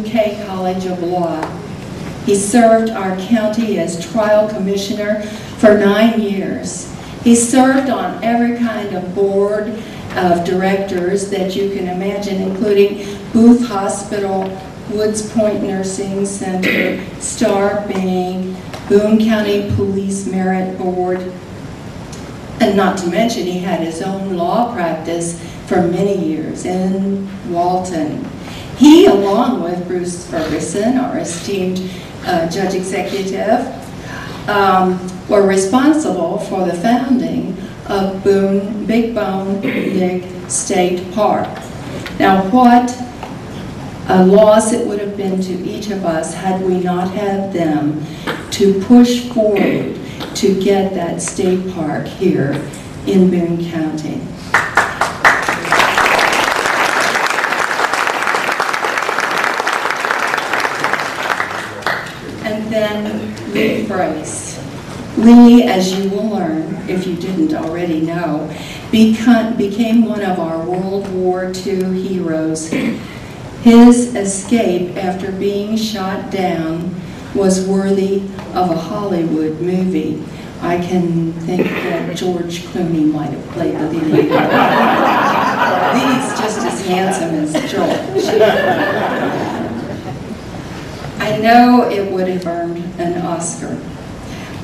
UK College of Law. He served our county as trial commissioner for 9 years. He served on every kind of board of directors that you can imagine, including Booth Hospital, Woods Point Nursing Center, Star Bank, Boone County Police Merit Board, and not to mention he had his own law practice for many years in Walton. He, along with Bruce Ferguson, our esteemed judge executive, were responsible for the founding of Big Bone Lick State Park. Now, what a loss it would have been to each of us had we not had them to push forward to get that state park here in Boone County. And then Lee Frakes. Lee, as you will learn, if you didn't already know, became one of our World War II heroes. His escape after being shot down was worthy of a Hollywood movie. I can think that George Clooney might have played the lead. Lee's just as handsome as George. I know it would have earned an Oscar.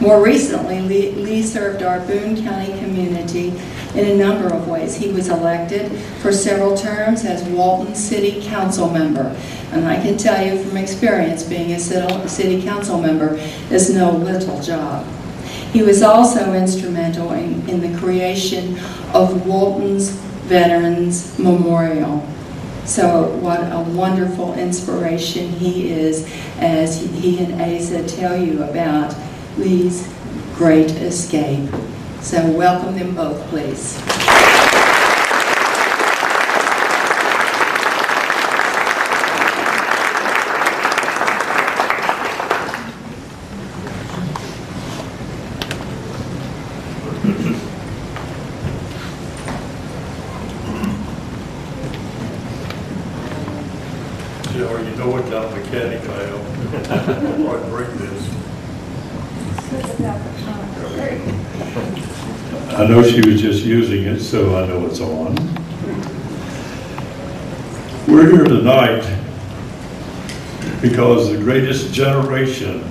More recently, Lee served our Boone County community in a number of ways. He was elected for several terms as Walton City Council member. And I can tell you from experience, being a city council member is no little job. He was also instrumental in the creation of Walton's Veterans Memorial. So what a wonderful inspiration he is, as he and Asa tell you about Lee's great escape. So welcome them both, please. Joe, you know what kind of mechanic I am. I bring this. I know she was just using it, so I know it's on. We're here tonight because the greatest generation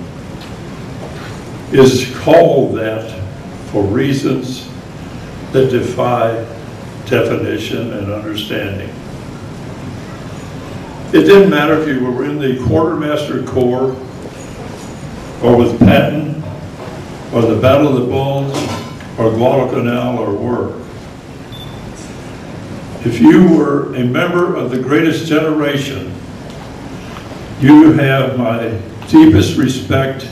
is called that for reasons that defy definition and understanding. It didn't matter if you were in the Quartermaster Corps or with Patton or the Battle of the Bulge or Guadalcanal or work. If you were a member of the greatest generation, you have my deepest respect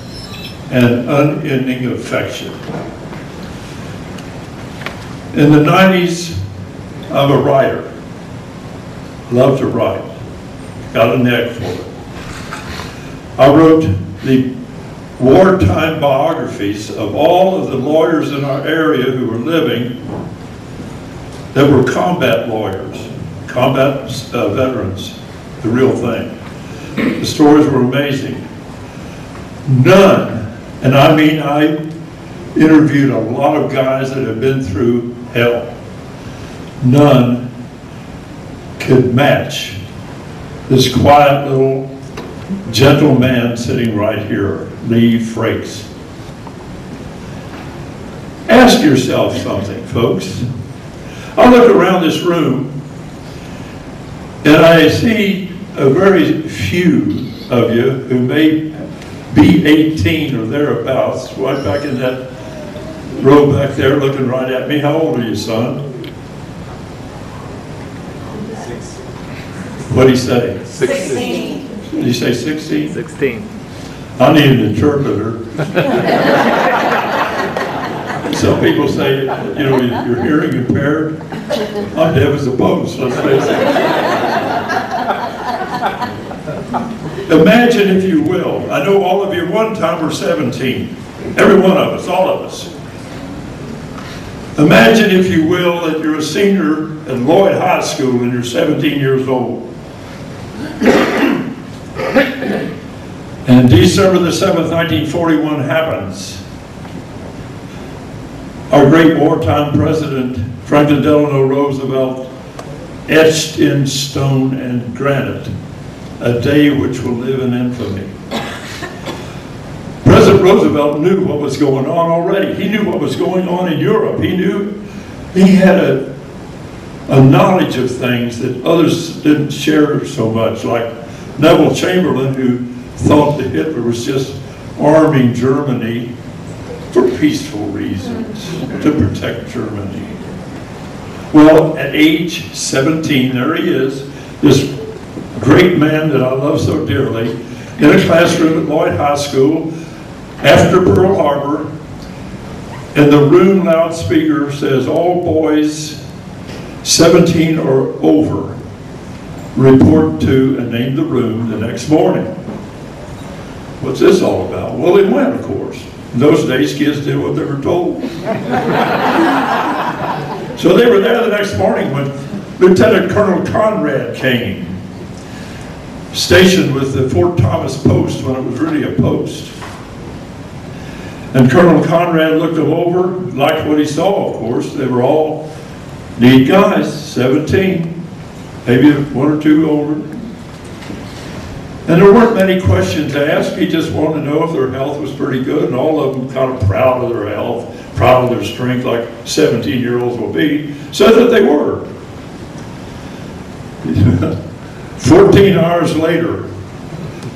and unending affection. In the 90s, I'm a writer. Love to write. Got a knack for it. I wrote the wartime biographies of all of the lawyers in our area who were living that were combat lawyers, combat veterans, the real thing. The stories were amazing. None, and I mean I interviewed a lot of guys that have been through hell. None could match this quiet little gentle man sitting right here, Lee Frakes. Ask yourself something, folks. I look around this room and I see a very few of you who may be 18 or thereabouts, right back in that row back there looking right at me. How old are you, son? 6. What'd he say? 16. Did you say 16? 16. I need an interpreter. Some people say, you know, you're hearing impaired. I'm deaf as a post, let's face it. Imagine, if you will, I know all of you one time were 17. Every one of us, all of us. Imagine, if you will, that you're a senior at Lloyd High School and you're 17 years old. And December the 7th, 1941 happens. Our great wartime president, Franklin Delano Roosevelt, etched in stone and granite, a day which will live in infamy. President Roosevelt knew what was going on already. He knew what was going on in Europe. He knew he had a knowledge of things that others didn't share so much, like Neville Chamberlain, who thought that Hitler was just arming Germany for peaceful reasons, to protect Germany. Well, at age 17, there he is, this great man that I love so dearly, in a classroom at Lloyd High School after Pearl Harbor, and the room loudspeaker says, "All boys 17 or over report to," and name the room, the next morning. What's this all about? Well, it went, of course. In those days, kids did what they were told. So they were there the next morning when Lieutenant Colonel Conrad came, stationed with the Fort Thomas post when it was really a post. And Colonel Conrad looked them over, liked what he saw, of course. They were all neat guys, 17, maybe one or two older. And there weren't many questions asked. He just wanted to know if their health was pretty good, and all of them kind of proud of their health, proud of their strength, like 17-year-olds will be, said that they were. 14 hours later,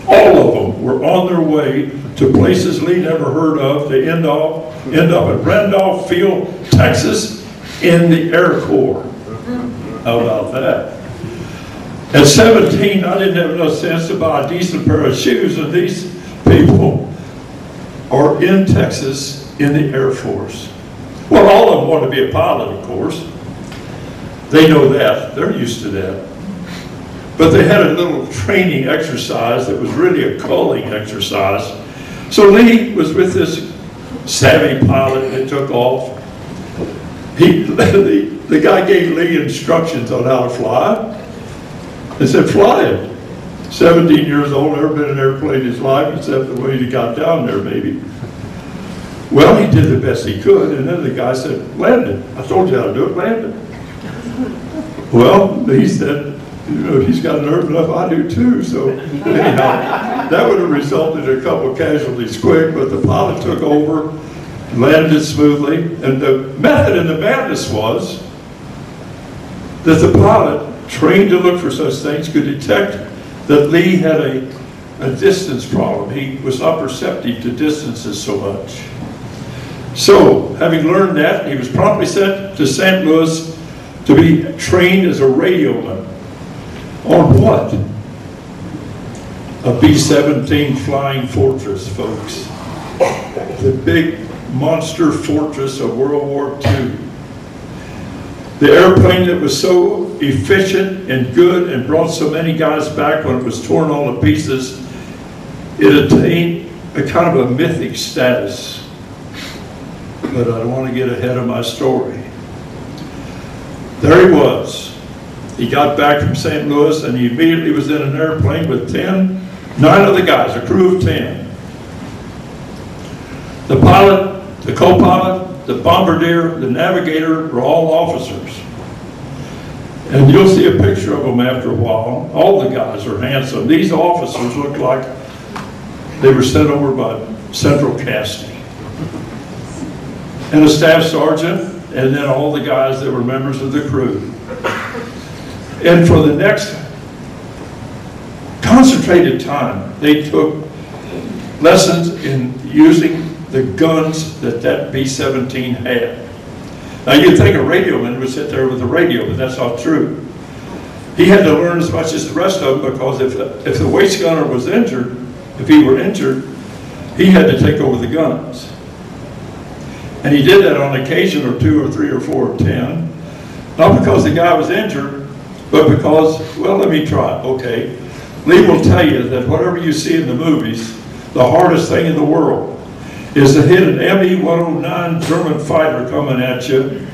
all of them were on their way to places Lee never heard of. They end up at Randolph Field, Texas, in the Air Corps. How about that? At 17, I didn't have enough sense to buy a decent pair of shoes, and these people are in Texas in the Air Force. Well, all of them want to be a pilot, of course. They know that. They're used to that. But they had a little training exercise that was really a culling exercise. So Lee was with this savvy pilot, and they took off. The guy gave Lee instructions on how to fly. They said, "Fly it." 17 years old, never been in an airplane in his life, except the way he got down there, maybe. Well, he did the best he could, and then the guy said, "Land it. I told you how to do it, land it." Well, he said, "You know, he's got nerve enough, I do too." So anyhow, that would have resulted in a couple of casualties quick, but the pilot took over, landed it smoothly, and the method in the madness was that the pilot, trained to look for such things, could detect that Lee had a distance problem. He was not perceptive to distances so much. So, having learned that, he was promptly sent to St. Louis to be trained as a radioman. On what? A B-17 Flying Fortress, folks. The big monster fortress of World War II. The airplane that was so efficient and good and brought so many guys back when it was torn all to pieces, it attained a kind of a mythic status. But I don't want to get ahead of my story. There he was. He got back from St. Louis, and he immediately was in an airplane with 9 other guys, a crew of 10. The pilot, the co-pilot, the bombardier, the navigator were all officers. And you'll see a picture of them after a while. All the guys are handsome. These officers look like they were sent over by central casting. And a staff sergeant, and then all the guys that were members of the crew. And for the next concentrated time, they took lessons in using the guns that B-17 had. Now you'd think a radioman would sit there with a radio, but that's not true. He had to learn as much as the rest of them, because if the waist gunner was injured, if he were injured, he had to take over the guns. And he did that on occasion, or 2 or 3 or 4 or 10. Not because the guy was injured, but because, well, let me try. Okay. Lee will tell you that whatever you see in the movies, the hardest thing in the world is to hit an ME-109 German fighter coming at you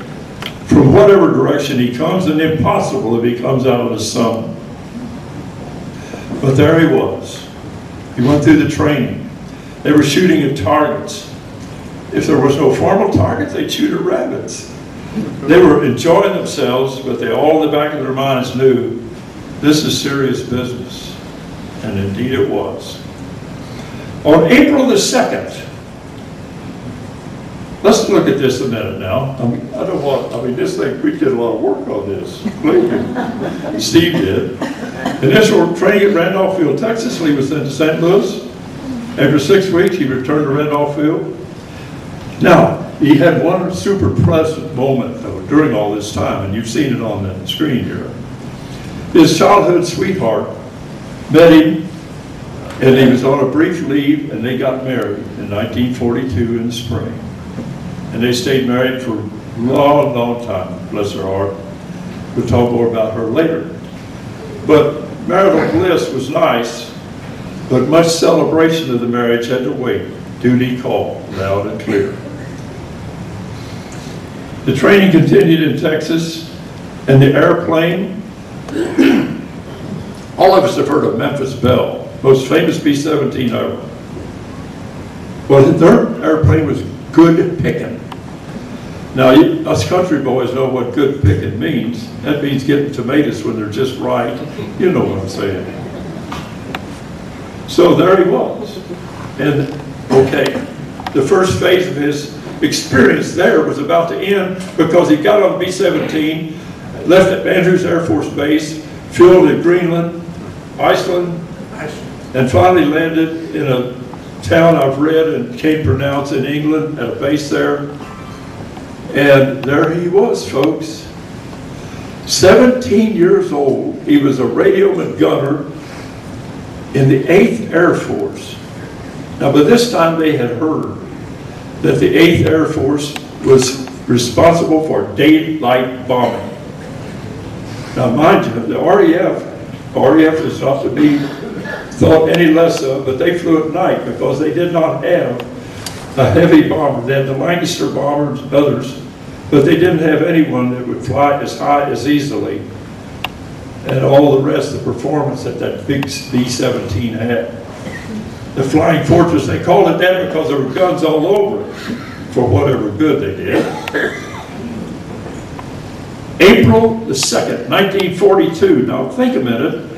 from whatever direction he comes, and impossible if he comes out of the sun. But there he was. He went through the training. They were shooting at targets. If there was no formal target, they'd shoot at rabbits. They were enjoying themselves, but they all in the back of their minds knew this is serious business. And indeed it was. On April the 2nd, let's look at this a minute now. This thing, we did a lot of work on this. Steve did. Initial training at Randolph Field, Texas. He was sent to St. Louis. After 6 weeks, he returned to Randolph Field. Now, he had one super pleasant moment during all this time, and you've seen it on the screen here. His childhood sweetheart met him, and he was on a brief leave, and they got married in 1942 in the spring. And they stayed married for a long, long time, bless her heart. We'll talk more about her later. But marital bliss was nice, but much celebration of the marriage had to wait. Duty called, loud and clear. The training continued in Texas, and the airplane, all of us have heard of Memphis Belle, most famous B-17 ever. Well, their airplane was good picking. Now, us country boys know what good picking means. That means getting tomatoes when they're just right. You know what I'm saying. So there he was. And, okay, the first phase of his experience there was about to end because he got on B-17, left at Andrews Air Force Base, flew to Greenland, Iceland, and finally landed in a town I've read and can't pronounce in England at a base there. And there he was, folks. 17 years old. He was a radioman gunner in the 8th Air Force. Now, by this time, they had heard that the 8th Air Force was responsible for daylight bombing. Now, mind you, the RAF is not to be thought any less of, but they flew at night because they did not have a heavy bomber. They had the Lancaster bombers and others, but they didn't have anyone that would fly as high as easily and all the rest of the performance that that big B-17 had. The Flying Fortress, they called it that because there were guns all over it for whatever good they did. April the 2nd, 1942. Now think a minute.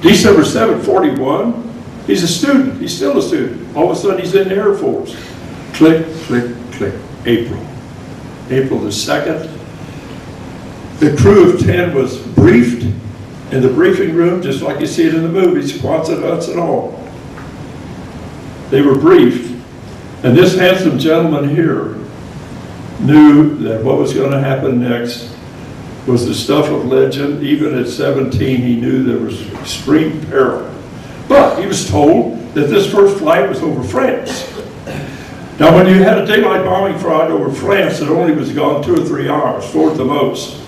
December 7, 41. He's a student. He's still a student. All of a sudden he's in the Air Force. Click, click, click. April the 2nd. The crew of 10 was briefed in the briefing room, just like you see it in the movies, squats and huts and all. They were briefed, and this handsome gentleman here knew that what was going to happen next was the stuff of legend. Even at 17, he knew there was extreme peril. But he was told that this first flight was over France. Now, when you had a daylight bombing flight over France, it only was gone 2 or 3 hours, 4 at the most.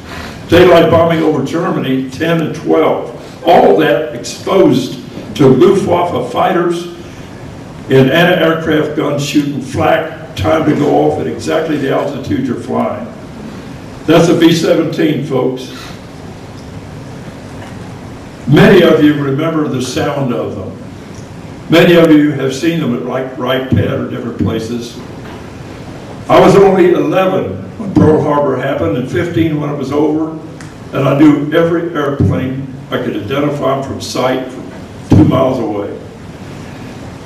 Daylight bombing over Germany, 10 and 12. All that exposed to Luftwaffe fighters in anti-aircraft guns shooting flak, time to go off at exactly the altitude you're flying. That's a B-17, folks. Many of you remember the sound of them. Many of you have seen them at Wright Pad or different places. I was only 11 when Pearl Harbor happened and 15 when it was over, and I knew every airplane. I could identify them from sight from 2 miles away.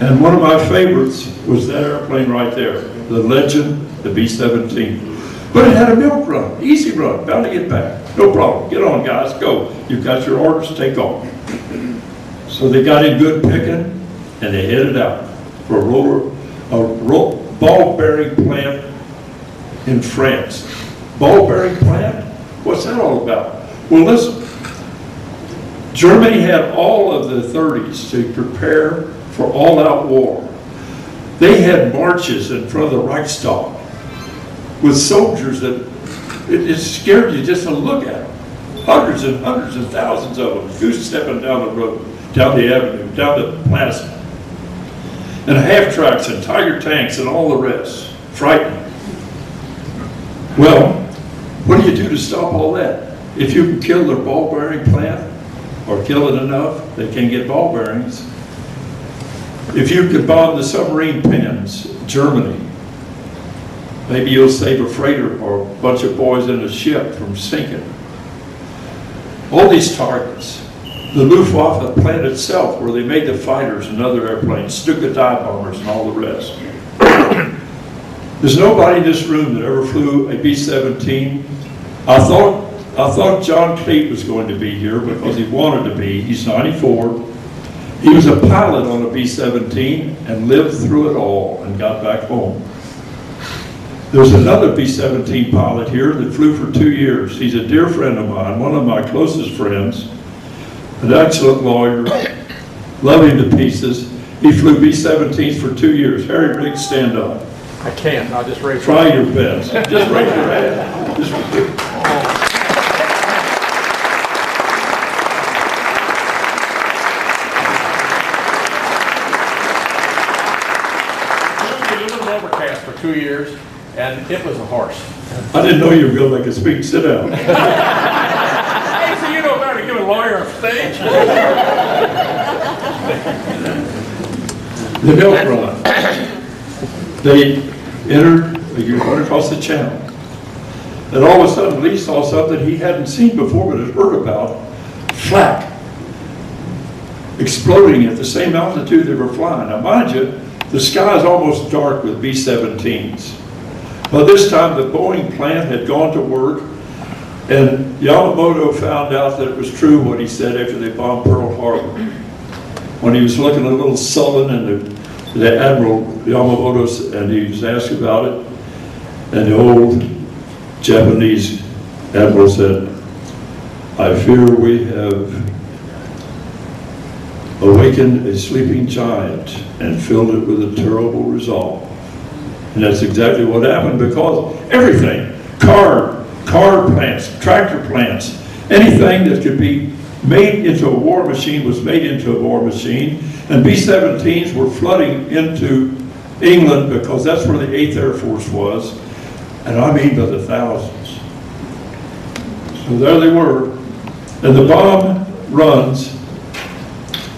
And one of my favorites was that airplane right there, the legend, the B-17. But it had a milk run, easy run, bound to get back. No problem, get on guys, go. You've got your orders, take off. So they got in good picking, and they headed out for a ball bearing plant in France. Ball bearing plant? What's that all about? Well, listen. Germany had all of the 30s to prepare for all-out war. They had marches in front of the Reichstag with soldiers that it scared you just to look at them. Hundreds and hundreds and thousands of them, goose-stepping down the road, down the avenue, down the plaza. And half-tracks and Tiger tanks and all the rest. Frightening. Well, what do you do to stop all that? If you can kill their ball-bearing plant, or kill it enough, they can't get ball bearings. If you could bomb the submarine pens, Germany, maybe you'll save a freighter or a bunch of boys in a ship from sinking. All these targets. The Luftwaffe plant itself, where they made the fighters and other airplanes, Stuka dive bombers and all the rest. There's nobody in this room that ever flew a B-17. I thought John Cleat was going to be here because he wanted to be. He's 94. He was a pilot on a B-17 and lived through it all and got back home. There's another B-17 pilot here that flew for 2 years. He's a dear friend of mine, one of my closest friends, an excellent lawyer, love him to pieces. He flew B-17s for 2 years. Harry Riggs, stand up. I can't, I'll just raise Try your best. Just raise your hand. We lived in Overcast for 2 years, and it was a horse. I didn't know you were going to make a speech. Sit down. Hey, so you know better to give a lawyer a stage? The milk run. They entered, you went across the channel. And all of a sudden, Lee saw something he hadn't seen before but had heard about. Flak. Exploding at the same altitude they were flying. Now mind you, the sky is almost dark with B-17s. By this time, the Boeing plant had gone to work, and Yamamoto found out that it was true what he said after they bombed Pearl Harbor. When he was looking a little sullen, and the Admiral Yamamoto, and he was asked about it, and the old Japanese Admiral said, "I fear we have awakened a sleeping giant and filled it with a terrible resolve." And that's exactly what happened, because everything, car plants, tractor plants, anything that could be made into a war machine was made into a war machine. And B-17s were flooding into England because that's where the 8th Air Force was. And I mean by the thousands. So there they were. And the bomb runs,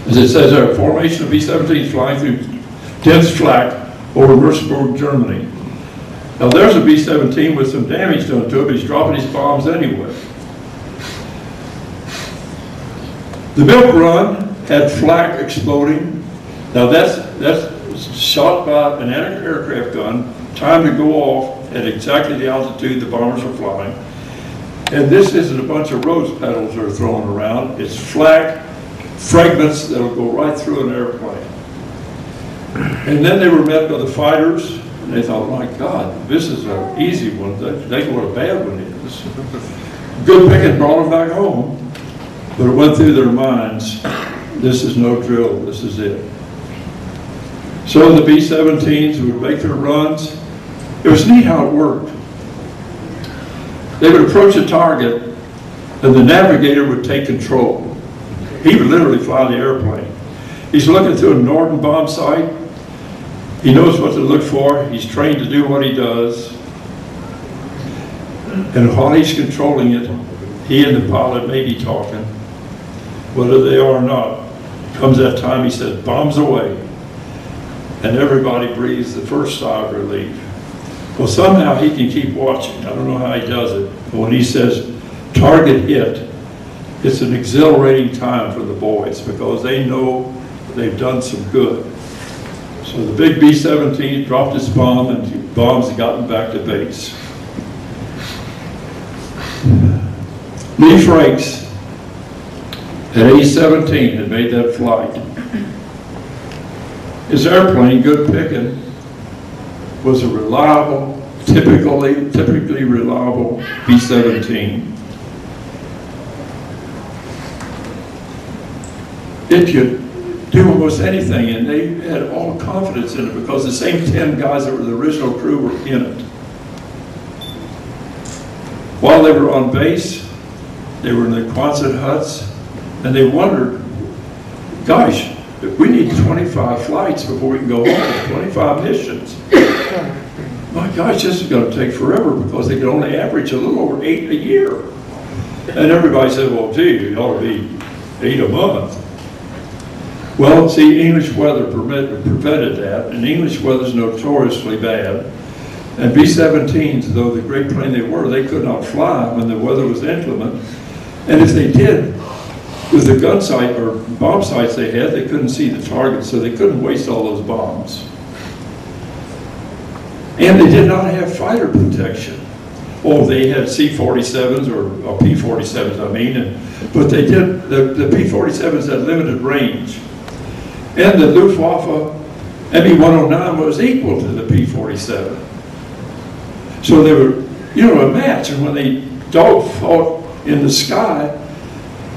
as it says there, formation of B-17s flying through dense flak over Würzburg, Germany. Now there's a B-17 with some damage done to it, but he's dropping his bombs anyway. The milk run had flak exploding. Now that's shot by an anti-aircraft gun, timed to go off at exactly the altitude the bombers are flying. And this isn't a bunch of rose petals that are thrown around. It's flak fragments that will go right through an airplane. And then they were met by the fighters, and they thought, my God, this is an easy one. They know what a bad one is. Good picking brought them back home. But it went through their minds, this is no drill, this is it. So the B-17s would make their runs. It was neat how it worked. They would approach a target, and the navigator would take control. He would literally fly the airplane. He's looking through a Norden bomb sight. He knows what to look for. He's trained to do what he does. And while he's controlling it, he and the pilot may be talking. Whether they are or not, comes that time he says, bombs away. And everybody breathes the first sigh of relief. Well, somehow he can keep watching. I don't know how he does it. But when he says, target hit, it's an exhilarating time for the boys because they know they've done some good. So the big B-17 dropped his bomb and the bombs had gotten back to base. Lee Frakes at age 17 had made that flight. His airplane, good picking, was a reliable, typically reliable B-17. It could do almost anything, and they had all confidence in it because the same 10 guys that were the original crew were in it. While they were on base, they were in the Quonset huts, and they wondered, gosh, we need 25 flights before we can go home, 25 missions. My gosh, this is going to take forever because they could only average a little over 8 a year. And everybody said, well, gee, you ought to be 8 a month. Well, see, English weather prevented that, and English weather's notoriously bad. And B-17s, though the great plane they were, they could not fly when the weather was inclement. And if they did, with the gun sight or bomb sights they had, they couldn't see the target, so they couldn't waste all those bombs. And they did not have fighter protection. Oh, they had C-47s or P-47s, I mean, but they did, the P-47s had limited range. And the Luftwaffe Me-109 was equal to the P-47. So they were, you know, a match, and when they dogfought in the sky,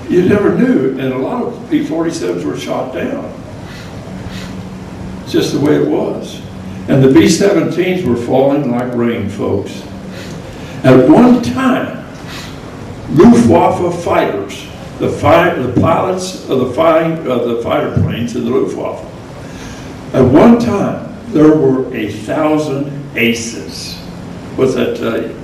you never knew, and a lot of P-47s were shot down. It's just the way it was. And the B-17s were falling like rain, folks. At one time, Luftwaffe fighters, the pilots of the fighter planes in the Luftwaffe, at one time, there were 1,000 aces. What's that tell you?